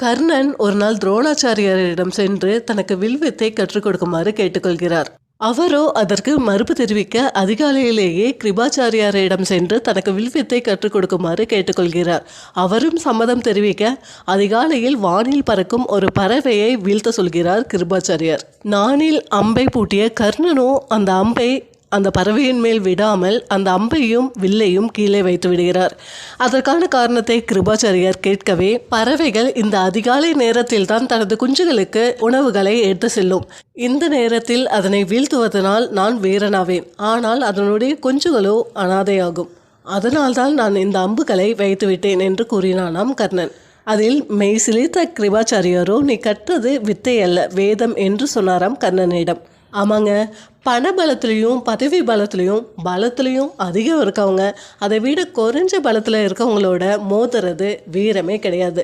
கர்ணன் ஒரு நாள் துரோணாச்சாரியாரிடம் சென்று தனக்கு வில்வித்தை கற்றுக் கொடுக்குமாறு கேட்டுக்கொள்கிறார். அவரோ அதற்கு மறுப்பு தெரிவிக்க அதிகாலையிலேயே கிருபாச்சாரியாரிடம் சென்று தனக்கு வில்வித்தை கற்றுக் கொடுக்குமாறு கேட்டுக்கொள்கிறார். அவரும் சம்மதம் தெரிவிக்க அதிகாலையில் வானில் பறக்கும் ஒரு பறவையை வீழ்த்த சொல்கிறார் கிருபாச்சாரியார். நானில் அம்பை பூட்டிய கர்ணனோ அந்த அம்பை அந்த பறவையின் மேல் விடாமல் அந்த அம்பையும் வில்லையும் கீழே வைத்து விடுகிறார். அதற்கான காரணத்தை கிருபாச்சாரியார் கேட்கவே, பறவைகள் இந்த அதிகாலை நேரத்தில் தான் தனது குஞ்சுகளுக்கு உணவுகளை எடுத்து செல்லும். இந்த நேரத்தில் அதனை வீழ்த்துவதனால் நான் வீரனாவேன், ஆனால் அதனுடைய குஞ்சுகளோ அனாதையாகும். அதனால்தான் நான் இந்த அம்புகளை வைத்து விட்டேன் என்று கூறினானாம் கர்ணன். அதில் மெய் சிலிர்த்த கிருபாச்சாரியாரோ, நீ கற்றது வித்தை அல்ல, வேதம் என்று சொன்னாராம் கர்ணனிடம். ஆமாங்க, பண பலத்துலேயும் பதவி பலத்துலேயும் அதிகம் இருக்கவங்க அதை விட குறைஞ்ச பலத்தில் இருக்கவங்களோட மோதுறது வீரமே கிடையாது.